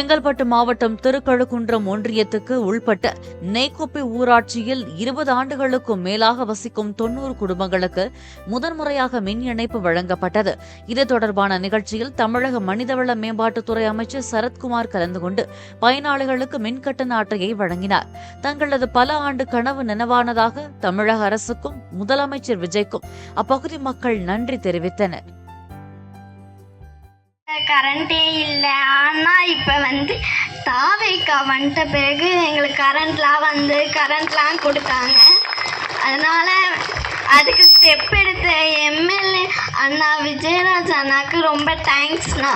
செங்கல்பட்டு மாவட்டம் திருக்கழுக்குன்றம் ஒன்றியத்துக்கு உள்பட்ட நெய்க்குப்பி ஊராட்சியில் 20 ஆண்டுகளுக்கும் மேலாக வசிக்கும் 90 குடும்பங்களுக்கு முதன்முறையாக மின் இணைப்பு வழங்கப்பட்டது. இது தொடர்பான நிகழ்ச்சியில் தமிழக மனிதவள மேம்பாட்டுத்துறை அமைச்சர் சரத்குமார் கலந்து கொண்டு பயனாளிகளுக்கு மின்கட்டண அட்டையை வழங்கினார். தங்களது பல ஆண்டு கனவு நனவானதாக தமிழக அரசுக்கும் முதலமைச்சர் விஜய்க்கும் அப்பகுதி மக்கள் நன்றி தெரிவித்தனர். கரண்டே இல்லை, ஆனால் இப்போ தாவேக்கா வந்துட்ட பிறகு எங்களுக்கு கரண்ட்லாம் கொடுத்தாங்க. அதனால் அதுக்கு ஸ்டெப் எடுத்த எம்எல்ஏ அண்ணா விஜயராஜ் அண்ணாக்கு ரொம்ப தேங்க்ஸ்ண்ணா.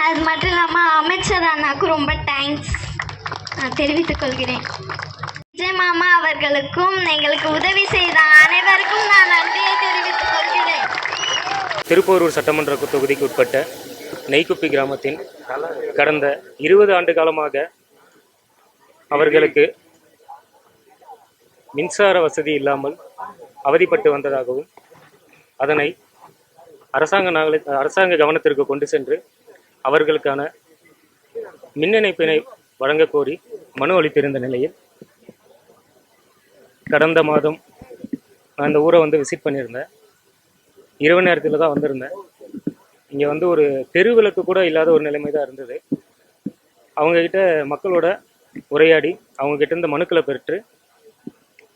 அது மட்டும் இல்லாமல் அமைச்சர் அண்ணாக்கு ரொம்ப தேங்க்ஸ் நான் தெரிவித்துக் கொள்கிறேன். விஜய் மாமா அவர்களுக்கும் எங்களுக்கு உதவி செய்த அனைவருக்கும் நான் நன்றியை தெரிவித்துக் கொள்கிறேன். திருப்போரூர் சட்டமன்ற தொகுதிக்கு உட்பட்ட நெய்க்குப்பி கிராமத்தின் கடந்த 20 ஆண்டு காலமாக அவர்களுக்கு மின்சார வசதி இல்லாமல் அவதிப்பட்டு வந்ததாகவும் அதனை அரசாங்க கவனத்திற்கு கொண்டு சென்று அவர்களுக்கான மின் இணைப்பினை வழங்க கோரி மனு அளித்திருந்த நிலையில் கடந்த மாதம் நான் இந்த ஊரை விசிட் பண்ணியிருந்தேன். இரவு நேரத்தில் தான் வந்திருந்தேன். இங்கே ஒரு தெருவிளக்கு கூட இல்லாத ஒரு நிலைமை தான் இருந்தது. அவங்கக்கிட்ட மக்களோட உரையாடி அவங்கக்கிட்ட இருந்த மனுக்களை பெற்று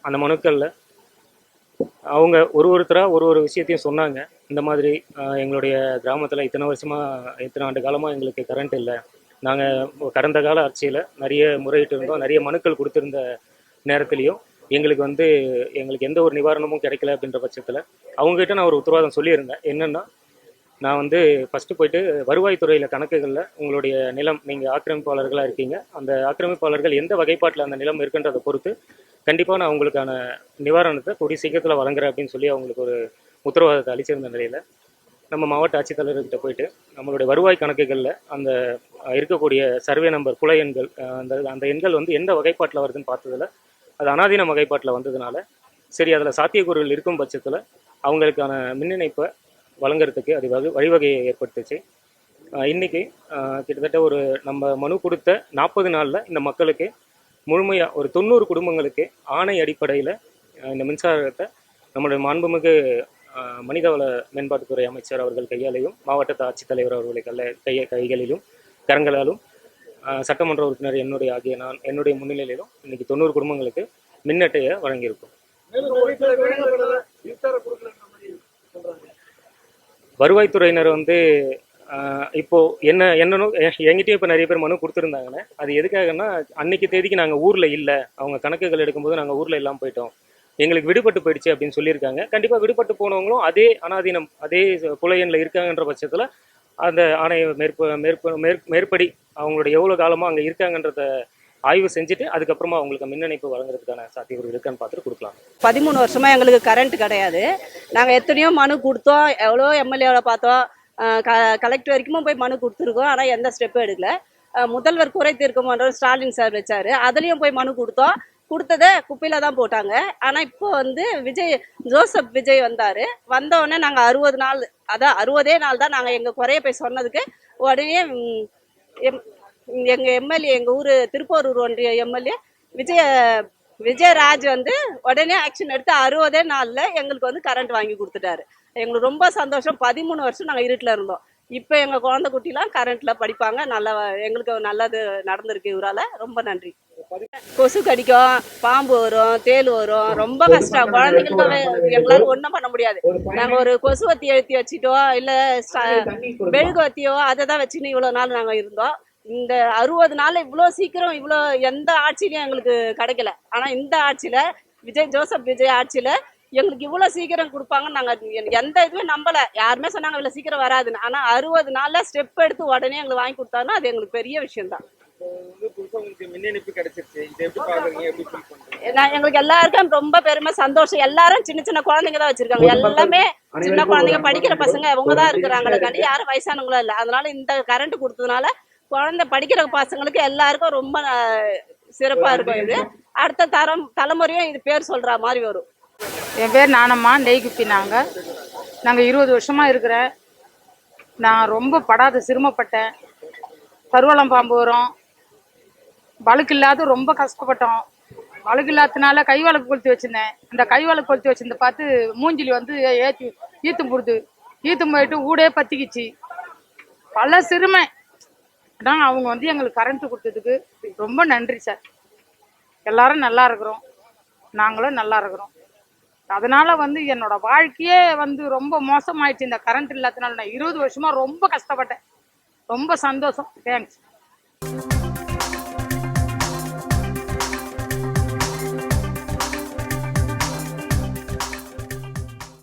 அந்த மனுக்களில் அவங்க ஒருத்தராக ஒரு விஷயத்தையும் சொன்னாங்க. இந்த மாதிரி எங்களுடைய கிராமத்தில் இத்தனை ஆண்டு காலமாக எங்களுக்கு கரண்ட் இல்லை. நாங்கள் கடந்த கால ஆட்சியில் நிறைய முறையிட்டு இருந்தோம். நிறைய மனுக்கள் கொடுத்துருந்த நேரத்துலையும் எங்களுக்கு எந்த ஒரு நிவாரணமும் கிடைக்கல அப்படின்ற பட்சத்தில் அவங்ககிட்ட நான் ஒரு உத்தரவாதம் சொல்லியிருந்தேன். என்னென்னா, நான் ஃபஸ்ட்டு போயிட்டு வருவாய்த்துறையில் கணக்குகளில் உங்களுடைய நிலம், நீங்கள் ஆக்கிரமிப்பாளர்களாக இருக்கீங்க, அந்த ஆக்கிரமிப்பாளர்கள் எந்த வகைப்பாட்டில் அந்த நிலம் இருக்குன்றதை பொறுத்து கண்டிப்பாக நான் உங்களுக்கான நிவாரணத்தை கூடிய சீக்கிரத்தில் வழங்குறேன் அப்படின்னு சொல்லி அவங்களுக்கு ஒரு உத்தரவாதத்தை அளிச்சிருந்த நிலையில் நம்ம மாவட்ட ஆட்சித்தலைவர்கிட்ட போயிட்டு நம்மளுடைய வருவாய் கணக்குகளில் அந்த இருக்கக்கூடிய சர்வே நம்பர் புல எண்கள் அந்த எண்கள் எந்த வகைப்பாட்டில் வருதுன்னு பார்த்ததில் அது அனாதீன வகைப்பாட்டில் வந்ததுனால சரி, அதில் சாத்தியக்கூறுகள் இருக்கும் பட்சத்தில் அவங்களுக்கான மின் இணைப்பை வழங்குறதுக்கு அது வழிவகையை ஏற்படுத்துச்சு. இன்றைக்கி கிட்டத்தட்ட நம்ம மனு கொடுத்த 40 நாளில் இந்த மக்களுக்கு முழுமையாக 90 குடும்பங்களுக்கு ஆணை அடிப்படையில் இந்த மின்சாரத்தை நம்மளுடைய மாண்புமிகு மனிதவள மேம்பாட்டுத்துறை அமைச்சர் அவர்கள் கையாலையும் மாவட்ட ஆட்சித்தலைவர் அவர்களுடைய கைகளிலும் கரங்களாலும் சட்டமன்ற உறுப்பினர் என்னுடைய முன்னிலையிலும் இன்னைக்கு 90 குடும்பங்களுக்கு மின் அட்டையை வழங்கியிருக்கோம். வருவாய்த்துறையினர் இப்போ என்கிட்டயும் இப்போ நிறைய பேர் மனு கொடுத்துருந்தாங்கன்னு. அது எதுக்காகன்னா, அன்னைக்கு தேதிக்கு நாங்கள் ஊரில் இல்லை, அவங்க கணக்குகள் எடுக்கும்போது நாங்கள் ஊரில் இல்லாமல் போயிட்டோம், எங்களுக்கு விடுபட்டு போயிடுச்சு அப்படின்னு சொல்லியிருக்காங்க. கண்டிப்பாக விடுபட்டு போனவங்களும் அதே அனாதீனம் அதே புல எண்ணில் இருக்காங்கன்ற பட்சத்தில் அந்த ஆணைய மேற்படி அவங்களோட எவ்வளோ காலமாக அங்கே இருக்காங்கன்றத ஆய்வு செஞ்சுட்டு அதுக்கப்புறமா அவங்களுக்கு மின் இணைப்பு வழங்குறதுக்கான சாத்தியக்கூறு இருக்கான்னு பார்த்துட்டு கொடுக்கலாம். 13 வருஷமாக எங்களுக்கு கரண்ட் கிடையாது. நாங்கள் எத்தனையோ மனு கொடுத்தோம், எவ்வளோ எம்எல்ஏவை பார்த்தோம், கலெக்டர் வரைக்கும் போய் மனு கொடுத்துருக்கோம். ஆனால் எந்த ஸ்டெப்பும் எடுக்கல. முதல்வர் குறை தீர்க்கும் மன்றம் ஸ்டாலின் சார் வச்சாரு, அதுலேயும் போய் மனு கொடுத்ததை குப்பையில் தான் போட்டாங்க. ஆனால் இப்போ ஜோசப் விஜய் வந்தோடனே நாங்கள் 60 நாள், அதான் 60 நாள் தான் நாங்கள் எங்கள் குறைய போய் சொன்னதுக்கு உடனே எங்கள் எம்எல்ஏ, எங்கள் ஊர் திருப்போரூர் ஒன்றிய எம்எல்ஏ விஜயராஜ் உடனே ஆக்ஷன் எடுத்து 60 நாளில் எங்களுக்கு கரண்ட் வாங்கி கொடுத்துட்டாரு. எங்களுக்கு ரொம்ப சந்தோஷம். 13 வருஷம் நாங்கள் இருட்டில் இருந்தோம். இப்போ எங்கள் குழந்தை குட்டிலாம் கரண்ட்டில் படிப்பாங்க. எங்களுக்கு நல்லது நடந்திருக்கு. இவரால் ரொம்ப நன்றி. கொசு கடிக்கும், பாம்பு வரும், தேள் வரும், ரொம்ப கஷ்டம். குழந்தைங்களுக்கு எங்களால் ஒன்றும் பண்ண முடியாது. நாங்கள் ஒரு கொசுவத்தி எழுத்தி வச்சுட்டோ இல்லை மெழுகுவத்தியோ அதை தான் வச்சுன்னு இவ்வளோ நாள் நாங்கள் இருந்தோம். இந்த 60 நாள் இவ்வளோ சீக்கிரம் இவ்வளோ எந்த ஆட்சியிலையும் எங்களுக்கு கிடைக்கல. ஆனால் இந்த ஆட்சியில் ஜோசப் விஜய் ஆட்சியில் எங்களுக்கு இவ்வளோ சீக்கிரம் கொடுப்பாங்கன்னு நாங்கள் எந்த இதுவுமே நம்பலை. யாருமே சொன்னாங்க இவ்வளோ சீக்கிரம் வராதுன்னு. ஆனால் 60 நாளில் ஸ்டெப் எடுத்து உடனே எங்களுக்கு வாங்கி கொடுத்தாங்கன்னா அது எங்களுக்கு பெரிய விஷயம்தான். எங்களுக்கு எல்லாருக்கும் ரொம்ப பெருமை, சந்தோஷம். எல்லாரும் சின்ன சின்ன குழந்தைங்க தான் வச்சிருக்காங்க. எல்லாமே சின்ன குழந்தைங்க, படிக்கிற பசங்க அவங்க தான் இருக்கிறாங்களே, யாரும் வயசானவங்களும் இல்லை. அதனால இந்த கரண்ட் கொடுத்ததுனால குழந்தை படிக்கிற பசங்களுக்கு எல்லாருக்கும் ரொம்ப சிறப்பாக இருக்கும். இது அடுத்த தலைமுறையும் இது பேர் சொல்ற மாதிரி வரும். என் பேர் நானம்மா, நெய்க்குப்பி. நாங்கள் 20 வருஷமாக இருக்கிறேன். நான் ரொம்ப சிரமப்பட்டேன். கருவளம் பாம்பு வரும். வழுக்கு இல்லாத ரொம்ப கஷ்டப்பட்டோம். வழுக்கு இல்லாதனால கை வழக்கு கொளுத்தி வச்சிருந்தேன். இந்த கை வழக்கு கொளுத்தி வச்சிருந்த பார்த்து மூஞ்சிலி வந்து ஏற்றி ஈத்தும் போடுது. ஈத்தும் போயிட்டு ஊடே பத்திக்கிச்சு. பல சிறுமை. ஆனால் அவங்க வந்து எங்களுக்கு கரண்ட் கொடுத்ததுக்கு ரொம்ப நன்றி சார். எல்லாரும் நல்லா இருக்கிறோம், நாங்களும் நல்லா இருக்கிறோம். அதனால வந்து என்னோட வாழ்க்கையே வந்து ரொம்ப மோசமாயிடுச்சு. இந்த கரண்ட் இல்லாதனால நான் 20 வருஷமா ரொம்ப கஷ்டப்பட்டேன். ரொம்ப சந்தோஷம். தேங்க்ஸ்.